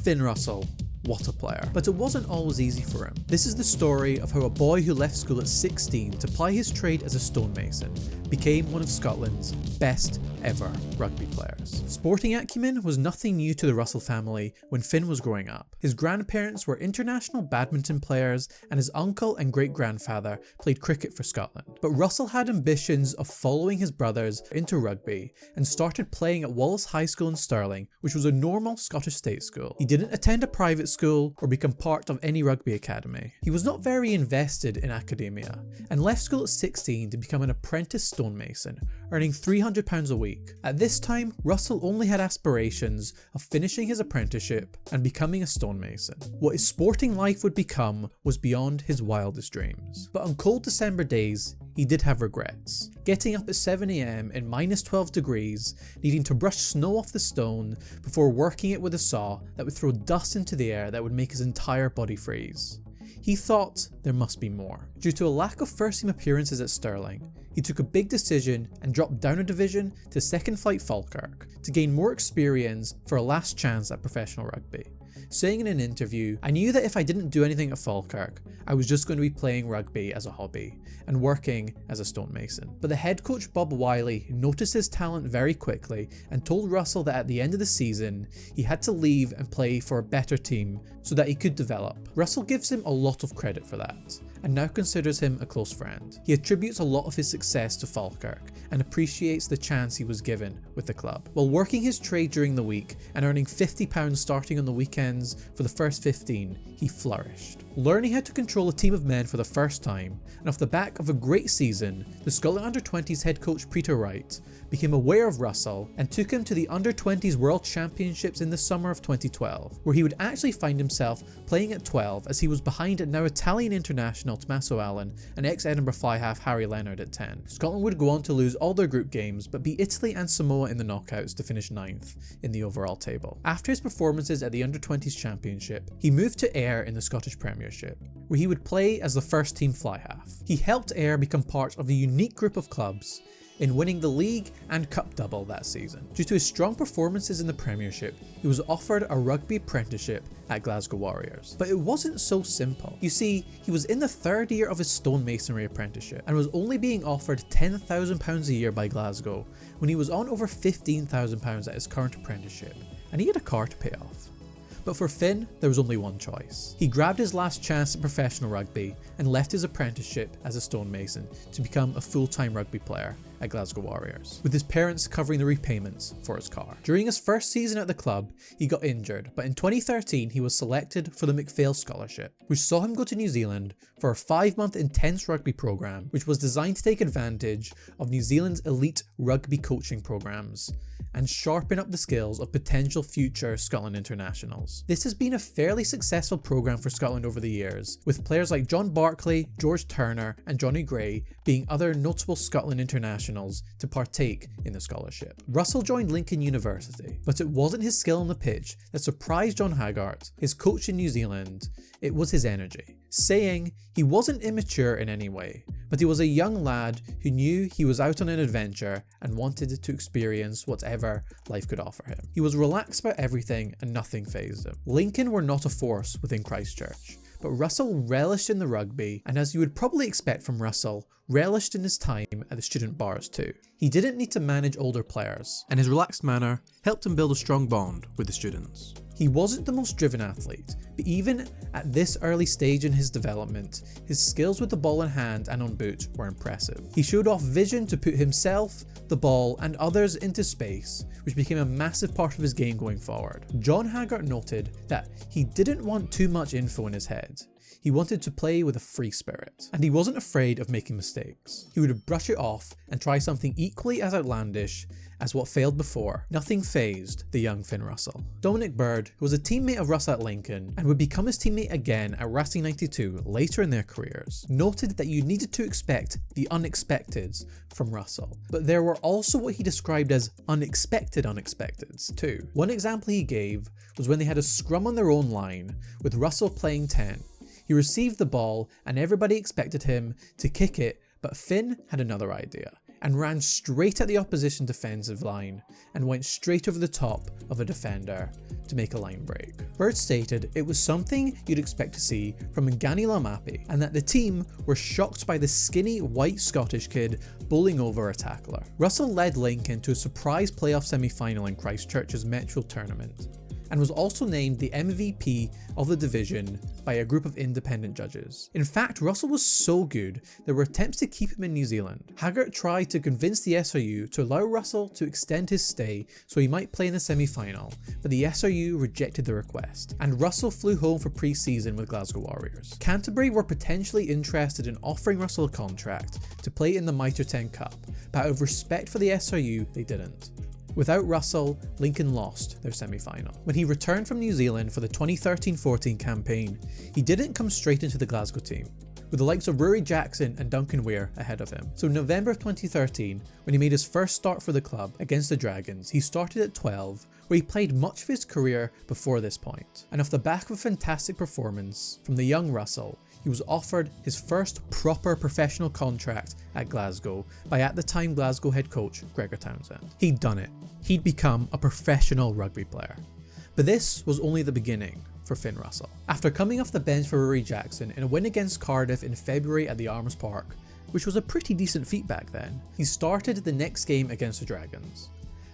Finn Russell, what a player. But it wasn't always easy for him. This is the story of how a boy who left school at 16 to ply his trade as a stonemason became one of Scotland's best ever rugby players. Sporting acumen was nothing new to the Russell family when Finn was growing up. His grandparents were international badminton players and his uncle and great-grandfather played cricket for Scotland. But Russell had ambitions of following his brothers into rugby and started playing at Wallace High School in Stirling, which was a normal Scottish state school. He didn't attend a private school or become part of any rugby academy. He was not very invested in academia and left school at 16 to become an apprentice stonemason, earning £300 a week. At this time, Russell only had aspirations of finishing his apprenticeship and becoming a stonemason. What his sporting life would become was beyond his wildest dreams. But on cold December days, he did have regrets. Getting up at 7 AM in -12 degrees, needing to brush snow off the stone before working it with a saw that would throw dust into the air that would make his entire body freeze. He thought there must be more. Due to a lack of first team appearances at Stirling, he took a big decision and dropped down a division to Second Flight Falkirk to gain more experience for a last chance at professional rugby. Saying in an interview, "I knew that if I didn't do anything at Falkirk, I was just going to be playing rugby as a hobby and working as a stonemason." But the head coach Bob Wiley noticed his talent very quickly and told Russell that at the end of the season, he had to leave and play for a better team so that he could develop. Russell gives him a lot of credit for that and now considers him a close friend. He attributes a lot of his success to Falkirk and appreciates the chance he was given with the club. While working his trade during the week and earning £50 starting on the weekends for the first 15, he flourished. Learning how to control a team of men for the first time, and off the back of a great season, the Scotland Under-20s head coach Peter Wright became aware of Russell and took him to the Under-20s World Championships in the summer of 2012, where he would actually find himself playing at 12 as he was behind now Italian international Tommaso Allen and ex-Edinburgh fly half Harry Leonard at 10. Scotland would go on to lose all their group games but beat Italy and Samoa in the knockouts to finish 9th in the overall table. After his performances at the Under-20s Championship, he moved to Ayr in the Scottish Premiership, where he would play as the first team fly half. He helped Ayr become part of a unique group of clubs in winning the league and cup double that season. Due to his strong performances in the Premiership, he was offered a rugby apprenticeship at Glasgow Warriors. But it wasn't so simple. You see, he was in the third year of his stonemasonry apprenticeship and was only being offered £10,000 a year by Glasgow when he was on over £15,000 at his current apprenticeship, and he had a car to pay off. But for Finn, there was only one choice. He grabbed his last chance at professional rugby and left his apprenticeship as a stonemason to become a full-time rugby player at Glasgow Warriors, with his parents covering the repayments for his car. During his first season at the club, he got injured, but in 2013 he was selected for the McPhail Scholarship, which saw him go to New Zealand for a 5-month intense rugby program, which was designed to take advantage of New Zealand's elite rugby coaching programs and sharpen up the skills of potential future Scotland internationals. This has been a fairly successful program for Scotland over the years, with players like John Barclay, George Turner and Johnny Gray being other notable Scotland internationals to partake in the scholarship. Russell joined Lincoln University, but it wasn't his skill on the pitch that surprised John Haggart, his coach in New Zealand, it was his energy. Saying he wasn't immature in any way, but he was a young lad who knew he was out on an adventure and wanted to experience whatever life could offer him. He was relaxed about everything and nothing fazed him. Lincoln were not a force within Christchurch, but Russell relished in the rugby, and as you would probably expect from Russell, relished in his time at the student bars too. He didn't need to manage older players, and his relaxed manner helped him build a strong bond with the students. He wasn't the most driven athlete, but even at this early stage in his development, his skills with the ball in hand and on boot were impressive. He showed off vision to put himself, the ball and others into space, which became a massive part of his game going forward. John Haggart noted that he didn't want too much info in his head. He wanted to play with a free spirit, and he wasn't afraid of making mistakes. He would brush it off and try something equally as outlandish as what failed before. Nothing fazed the young Finn Russell. Dominic Bird, who was a teammate of Russell at Lincoln and would become his teammate again at Racing 92 later in their careers, noted that you needed to expect the unexpecteds from Russell, but there were also what he described as unexpected unexpecteds too. One example he gave was when they had a scrum on their own line with Russell playing 10. He received the ball and everybody expected him to kick it, but Finn had another idea. and ran straight at the opposition defensive line and went straight over the top of a defender to make a line break. Bird stated it was something you'd expect to see from Ngani Lamapi, and that the team were shocked by the skinny white Scottish kid bowling over a tackler. Russell led Lincoln to a surprise playoff semi-final in Christchurch's Metro tournament, and was also named the MVP of the division by a group of independent judges. In fact, Russell was so good there were attempts to keep him in New Zealand. Haggart tried to convince the SRU to allow Russell to extend his stay so he might play in the semi-final, but the SRU rejected the request, and Russell flew home for pre-season with Glasgow Warriors. Canterbury were potentially interested in offering Russell a contract to play in the Mitre 10 Cup, but out of respect for the SRU, they didn't. Without Russell, Lincoln lost their semi-final. When he returned from New Zealand for the 2013-14 campaign, he didn't come straight into the Glasgow team, with the likes of Rory Jackson and Duncan Weir ahead of him. So in November of 2013, when he made his first start for the club against the Dragons, he started at 12, where he played much of his career before this point. And off the back of a fantastic performance from the young Russell, he was offered his first proper professional contract at Glasgow by at the time Glasgow head coach Gregor Townsend. He'd done it. He'd become a professional rugby player. But this was only the beginning for Finn Russell. After coming off the bench for Rory Jackson in a win against Cardiff in February at the Arms Park, which was a pretty decent feat back then, he started the next game against the Dragons.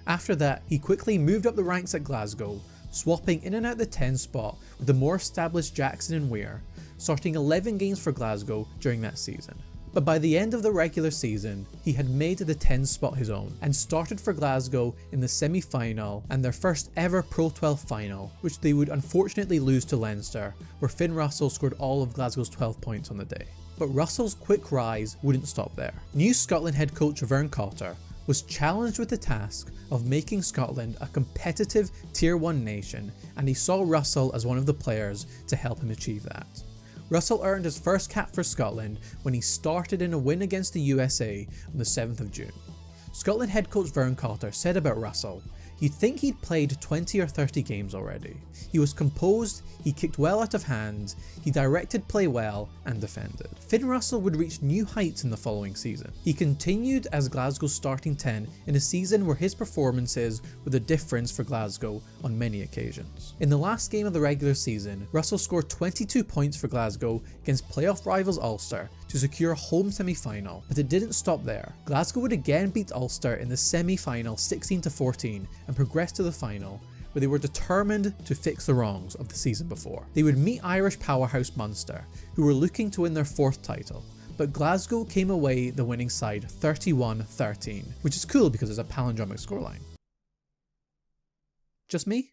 After that, he quickly moved up the ranks at Glasgow, swapping in and out the 10 spot with the more established Jackson and Weir, starting 11 games for Glasgow during that season. But by the end of the regular season, he had made the 10 spot his own and started for Glasgow in the semi-final and their first ever Pro 12 final, which they would unfortunately lose to Leinster, where Finn Russell scored all of Glasgow's 12 points on the day. But Russell's quick rise wouldn't stop there. New Scotland head coach Vern Cotter was challenged with the task of making Scotland a competitive Tier 1 nation, and he saw Russell as one of the players to help him achieve that. Russell earned his first cap for Scotland when he started in a win against the USA on the 7th of June. Scotland head coach Vern Cotter said about Russell, "You'd think he'd played 20 or 30 games already. He was composed, he kicked well out of hand, he directed play well and defended." Finn Russell would reach new heights in the following season. He continued as Glasgow's starting 10 in a season where his performances were the difference for Glasgow on many occasions. In the last game of the regular season, Russell scored 22 points for Glasgow against playoff rivals Ulster to secure a home semi-final, but it didn't stop there. Glasgow would again beat Ulster in the semi-final 16-14 and progress to the final, where they were determined to fix the wrongs of the season before. They would meet Irish powerhouse Munster, who were looking to win their 4th title, but Glasgow came away the winning side 31-13, which is cool because it's a palindromic scoreline. Just me?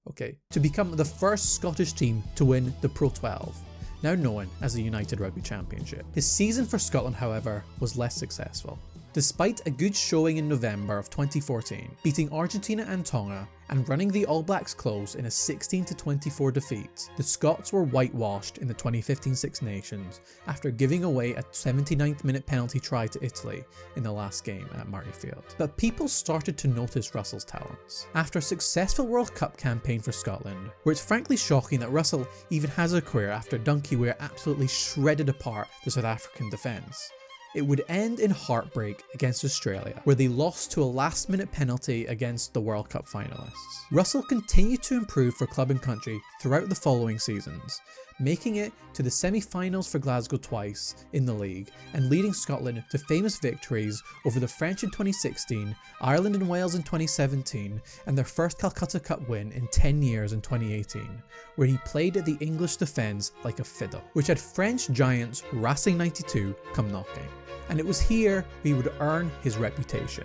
Okay. To become the first Scottish team to win the Pro 12, now known as the United Rugby Championship. His season for Scotland, however, was less successful. Despite a good showing in November of 2014, beating Argentina and Tonga and running the All Blacks close in a 16-24 defeat, the Scots were whitewashed in the 2015 Six Nations after giving away a 79th minute penalty try to Italy in the last game at Murrayfield. But people started to notice Russell's talents. After a successful World Cup campaign for Scotland, where it's frankly shocking that Russell even has a career after Duncan Weir absolutely shredded apart the South African defence, it would end in heartbreak against Australia, where they lost to a last-minute penalty against the World Cup finalists. Russell continued to improve for club and country throughout the following seasons, making it to the semi-finals for Glasgow twice in the league and leading Scotland to famous victories over the French in 2016, Ireland and Wales in 2017, and their first Calcutta Cup win in 10 years in 2018, where he played at the English defence like a fiddle, which had French giants Racing 92 come knocking. And it was here he would earn his reputation.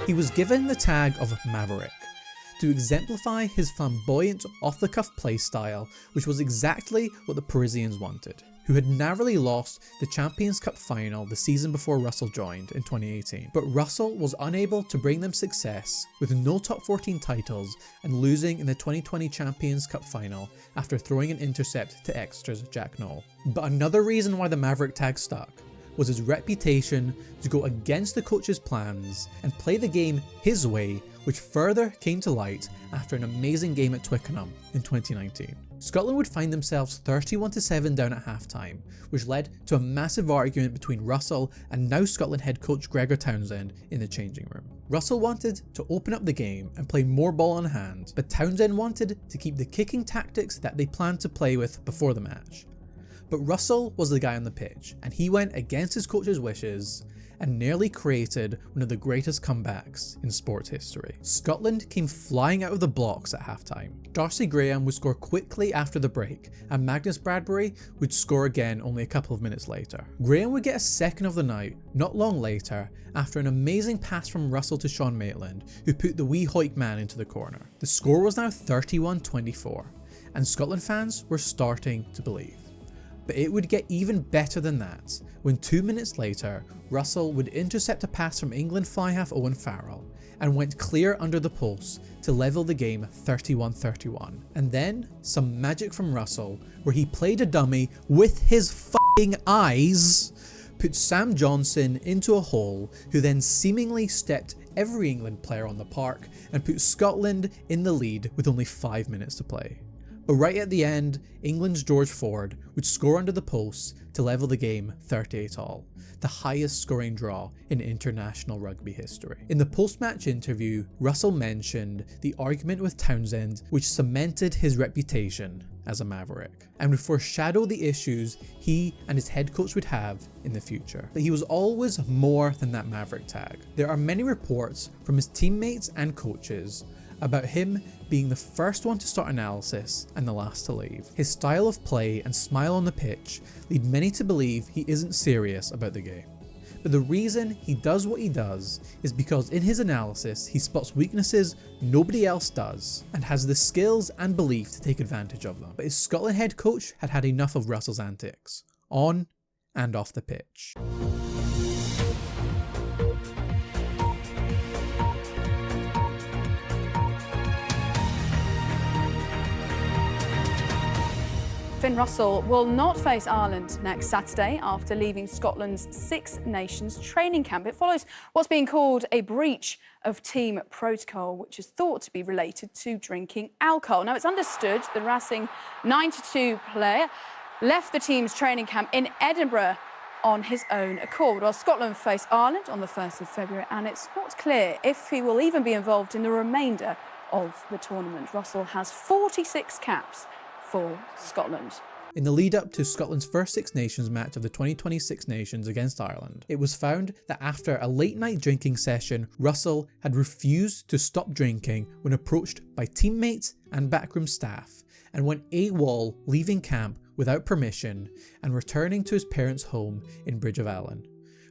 He was given the tag of Maverick to exemplify his flamboyant off-the-cuff play style, which was exactly what the Parisians wanted, who had narrowly lost the Champions Cup final the season before Russell joined in 2018. But Russell was unable to bring them success, with no top 14 titles and losing in the 2020 Champions Cup final after throwing an intercept to extras Jack Noel. But another reason why the Maverick tag stuck was his reputation to go against the coach's plans and play the game his way, which further came to light after an amazing game at Twickenham in 2019. Scotland would find themselves 31-7 down at halftime, which led to a massive argument between Russell and now Scotland head coach Gregor Townsend in the changing room. Russell wanted to open up the game and play more ball on hand, but Townsend wanted to keep the kicking tactics that they planned to play with before the match. But Russell was the guy on the pitch, and he went against his coach's wishes and nearly created one of the greatest comebacks in sports history. Scotland came flying out of the blocks at halftime. Darcy Graham would score quickly after the break, and Magnus Bradbury would score again only a couple of minutes later. Graham would get a second of the night not long later after an amazing pass from Russell to Sean Maitland, who put the wee Hoik man into the corner. The score was now 31-24, and Scotland fans were starting to believe. But it would get even better than that when 2 minutes later, Russell would intercept a pass from England fly half Owen Farrell and went clear under the post to level the game 31-31. And then some magic from Russell, where he played a dummy with his f***ing eyes, put Sam Johnson into a hole, who then seemingly stepped every England player on the park and put Scotland in the lead with only 5 minutes to play. But right at the end, England's George Ford would score under the post to level the game 38-all, the highest scoring draw in international rugby history. In the post-match interview, Russell mentioned the argument with Townsend, which cemented his reputation as a maverick, and would foreshadow the issues he and his head coach would have in the future. But he was always more than that maverick tag. There are many reports from his teammates and coaches about him being the first one to start analysis and the last to leave. His style of play and smile on the pitch lead many to believe he isn't serious about the game. But the reason he does what he does is because in his analysis he spots weaknesses nobody else does and has the skills and belief to take advantage of them. But his Scotland head coach had had enough of Russell's antics, on and off the pitch. Finn Russell will not face Ireland next Saturday after leaving Scotland's Six Nations training camp. It follows what's being called a breach of team protocol, which is thought to be related to drinking alcohol. Now, it's understood the Racing 92 player left the team's training camp in Edinburgh on his own accord, while Scotland face Ireland on the 1st of February, and it's not clear if he will even be involved in the remainder of the tournament. Russell has 46 caps for Scotland. In the lead up to Scotland's first Six Nations match of the 2020 Six Nations against Ireland, it was found that after a late night drinking session, Russell had refused to stop drinking when approached by teammates and backroom staff, and went AWOL, leaving camp without permission and returning to his parents' home in Bridge of Allen,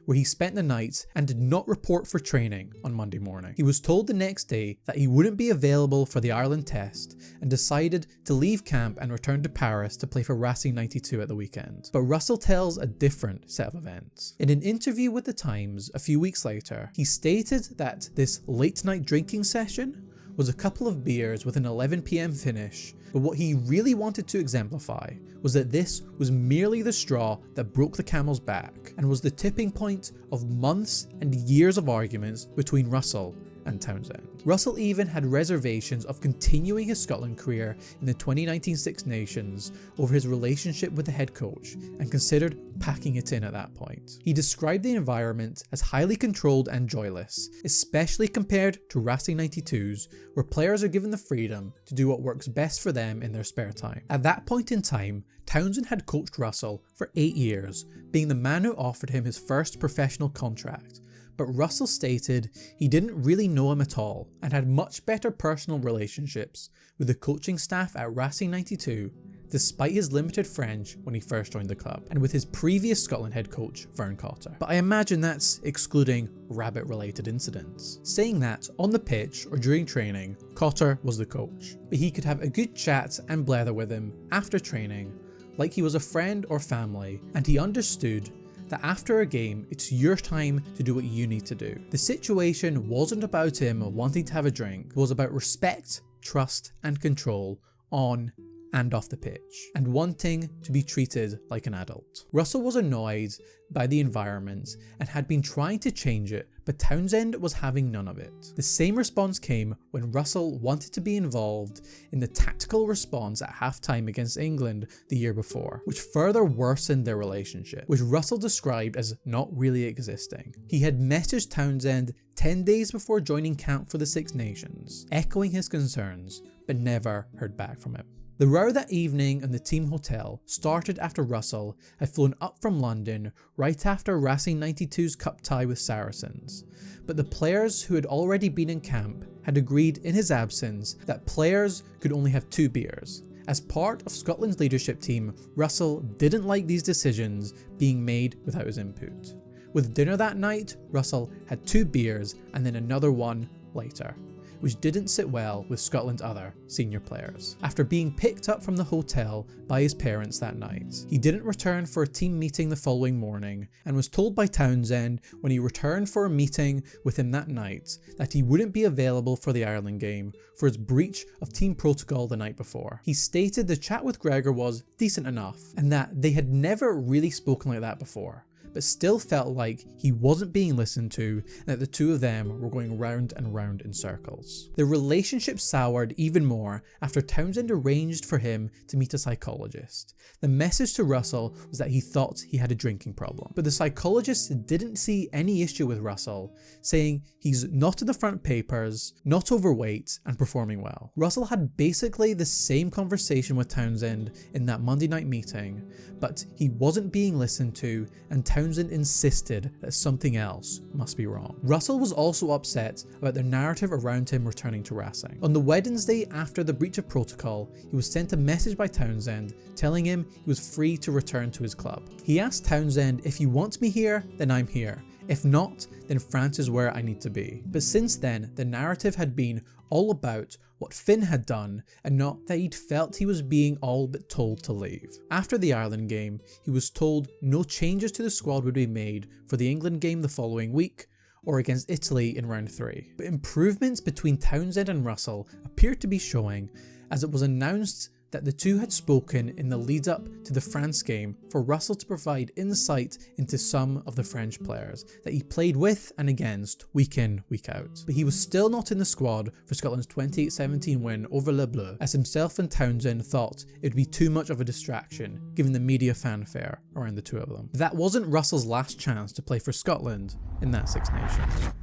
where he spent the night and did not report for training on Monday morning. He was told the next day that he wouldn't be available for the Ireland test and decided to leave camp and return to Paris to play for Racing 92 at the weekend. But Russell tells a different set of events. In an interview with The Times a few weeks later, he stated that this late night drinking session was a couple of beers with an 11 PM finish, but what he really wanted to exemplify was that this was merely the straw that broke the camel's back and was the tipping point of months and years of arguments between Russell and Townsend. Russell even had reservations of continuing his Scotland career in the 2019 Six Nations over his relationship with the head coach and considered packing it in at that point. He described the environment as highly controlled and joyless, especially compared to Racing 92's, where players are given the freedom to do what works best for them in their spare time. At that point in time, Townsend had coached Russell for 8 years, being the man who offered him his first professional contract. But Russell stated he didn't really know him at all and had much better personal relationships with the coaching staff at Racing 92, despite his limited French when he first joined the club, and with his previous Scotland head coach Vern Cotter. But I imagine that's excluding rabbit-related incidents. Saying that, on the pitch or during training, Cotter was the coach, but he could have a good chat and blather with him after training, like he was a friend or family, and he understood that after a game, it's your time to do what you need to do. The situation wasn't about him wanting to have a drink, it was about respect, trust, and control on and off the pitch, and wanting to be treated like an adult. Russell was annoyed by the environment and had been trying to change it, but Townsend was having none of it. The same response came when Russell wanted to be involved in the tactical response at halftime against England the year before, which further worsened their relationship, which Russell described as not really existing. He had messaged Townsend 10 days before joining camp for the Six Nations, echoing his concerns, but never heard back from him. The row that evening in the team hotel started after Russell had flown up from London right after Racing 92's cup tie with Saracens, but the players who had already been in camp had agreed in his absence that players could only have 2 beers. As part of Scotland's leadership team, Russell didn't like these decisions being made without his input. With dinner that night, Russell had 2 beers and then another one later, which didn't sit well with Scotland's other senior players. After being picked up from the hotel by his parents that night, he didn't return for a team meeting the following morning and was told by Townsend when he returned for a meeting with him that night that he wouldn't be available for the Ireland game for his breach of team protocol the night before. He stated the chat with Gregor was decent enough and that they had never really spoken like that before, but still felt like he wasn't being listened to and that the two of them were going round and round in circles. The relationship soured even more after Townsend arranged for him to meet a psychologist. The message to Russell was that he thought he had a drinking problem, but the psychologist didn't see any issue with Russell, saying he's not in the front papers, not overweight, and performing well. Russell had basically the same conversation with Townsend in that Monday night meeting, but he wasn't being listened to, and Townsend insisted that something else must be wrong. Russell was also upset about the narrative around him returning to Racing. On the Wednesday after the breach of protocol, he was sent a message by Townsend telling him he was free to return to his club. He asked Townsend, "If you want me here, then I'm here. If not, then France is where I need to be." But since then, the narrative had been all about what Finn had done and not that he'd felt he was being all but told to leave. After the Ireland game, he was told no changes to the squad would be made for the England game the following week or against Italy in round 3. But improvements between Townsend and Russell appeared to be showing, as it was announced that the two had spoken in the lead up to the France game for Russell to provide insight into some of the French players that he played with and against week in, week out. But he was still not in the squad for Scotland's 28-17 win over Le Bleu, as himself and Townsend thought it would be too much of a distraction given the media fanfare around the two of them. That wasn't Russell's last chance to play for Scotland in that Six Nations.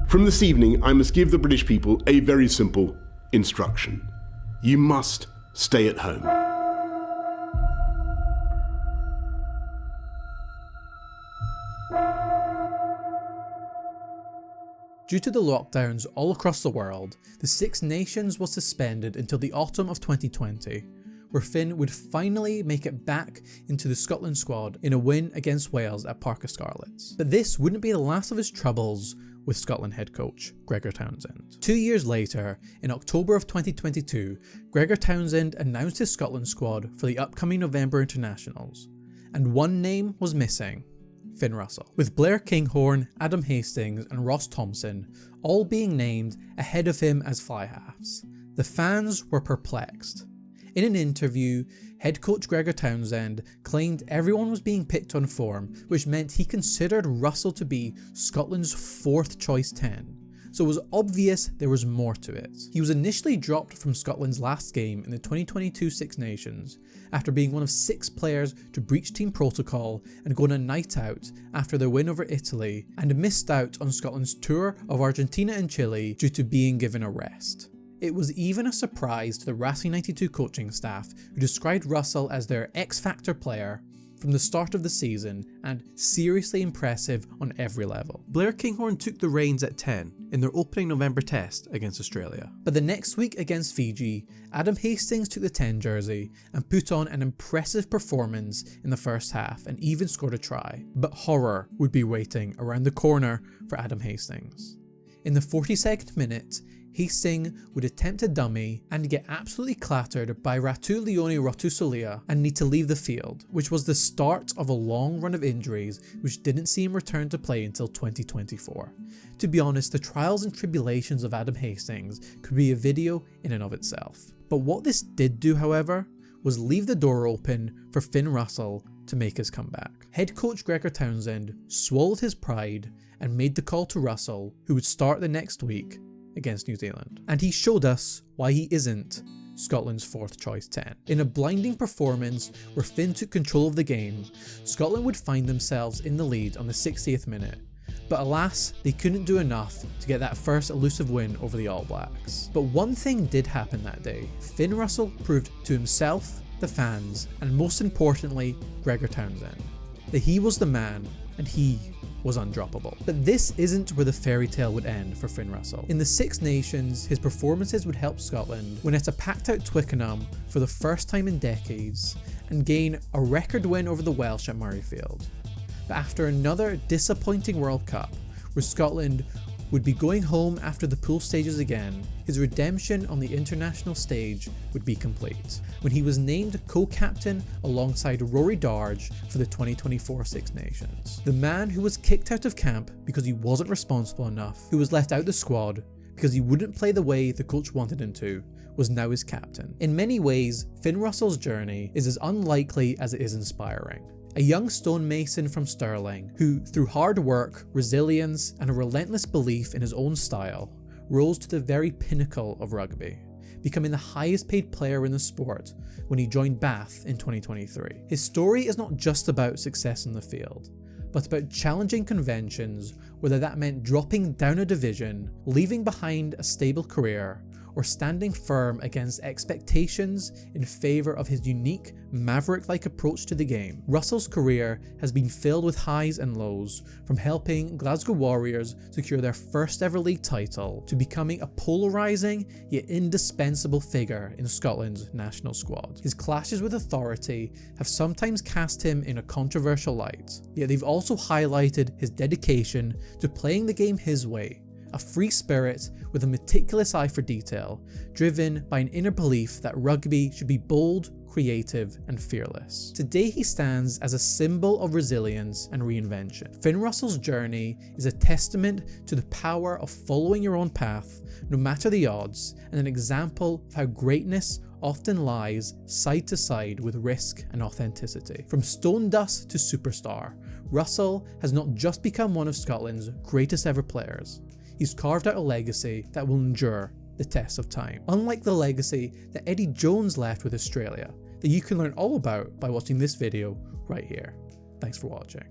From this evening, I must give the British people a very simple instruction. You must stay at home. Due to the lockdowns all across the world, the Six Nations was suspended until the autumn of 2020, where Finn would finally make it back into the Scotland squad in a win against Wales at Parc y Scarlets. But this wouldn't be the last of his troubles with Scotland head coach Gregor Townsend. 2 years later, in October of 2022, Gregor Townsend announced his Scotland squad for the upcoming November internationals, and one name was missing: Finn Russell. With Blair Kinghorn, Adam Hastings and Ross Thompson all being named ahead of him as fly halves, the fans were perplexed. In an interview, head coach Gregor Townsend claimed everyone was being picked on form, which meant he considered Russell to be Scotland's 4th choice 10. So it was obvious there was more to it. He was initially dropped from Scotland's last game in the 2022 Six Nations after being one of 6 players to breach team protocol and go on a night out after their win over Italy, and missed out on Scotland's tour of Argentina and Chile due to being given a rest. It was even a surprise to the Racing 92 coaching staff, who described Russell as their X-Factor player from the start of the season and seriously impressive on every level. Blair Kinghorn took the reins at 10 in their opening November test against Australia. But the next week against Fiji, Adam Hastings took the 10 jersey and put on an impressive performance in the first half and even scored a try. But horror would be waiting around the corner for Adam Hastings. In the 42nd minute, Hastings would attempt a dummy and get absolutely clattered by Ratulioni Rotusolia and need to leave the field, which was the start of a long run of injuries which didn't see him return to play until 2024. To be honest, the trials and tribulations of Adam Hastings could be a video in and of itself. But what this did do, however, was leave the door open for Finn Russell to make his comeback. Head coach Gregor Townsend swallowed his pride and made the call to Russell, who would start the next week against New Zealand. And he showed us why he isn't Scotland's 4th choice 10. In a blinding performance where Finn took control of the game, Scotland would find themselves in the lead on the 60th minute. But alas, they couldn't do enough to get that first elusive win over the All Blacks. But one thing did happen that day. Finn Russell proved to himself, the fans, and most importantly, Gregor Townsend, that he was the man and he was undroppable. But this isn't where the fairy tale would end for Finn Russell. In the Six Nations, his performances would help Scotland win at a packed out Twickenham for the first time in decades and gain a record win over the Welsh at Murrayfield. But after another disappointing World Cup, where Scotland would be going home after the pool stages again, his redemption on the international stage would be complete, when he was named co-captain alongside Rory Darge for the 2024 Six Nations. The man who was kicked out of camp because he wasn't responsible enough, who was left out the squad because he wouldn't play the way the coach wanted him to, was now his captain. In many ways, Finn Russell's journey is as unlikely as it is inspiring. A young stonemason from Stirling who, through hard work, resilience and a relentless belief in his own style, rose to the very pinnacle of rugby, becoming the highest paid player in the sport when he joined Bath in 2023. His story is not just about success in the field, but about challenging conventions, whether that meant dropping down a division, leaving behind a stable career, or standing firm against expectations in favour of his unique, maverick-like approach to the game. Russell's career has been filled with highs and lows, from helping Glasgow Warriors secure their first ever league title, to becoming a polarising yet indispensable figure in Scotland's national squad. His clashes with authority have sometimes cast him in a controversial light, yet they've also highlighted his dedication to playing the game his way, a free spirit with a meticulous eye for detail, driven by an inner belief that rugby should be bold, creative and fearless. Today he stands as a symbol of resilience and reinvention. Finn Russell's journey is a testament to the power of following your own path, no matter the odds, and an example of how greatness often lies side to side with risk and authenticity. From stone dust to superstar, Russell has not just become one of Scotland's greatest ever players, he's carved out a legacy that will endure the test of time. Unlike the legacy that Eddie Jones left with Australia, that you can learn all about by watching this video right here. Thanks for watching.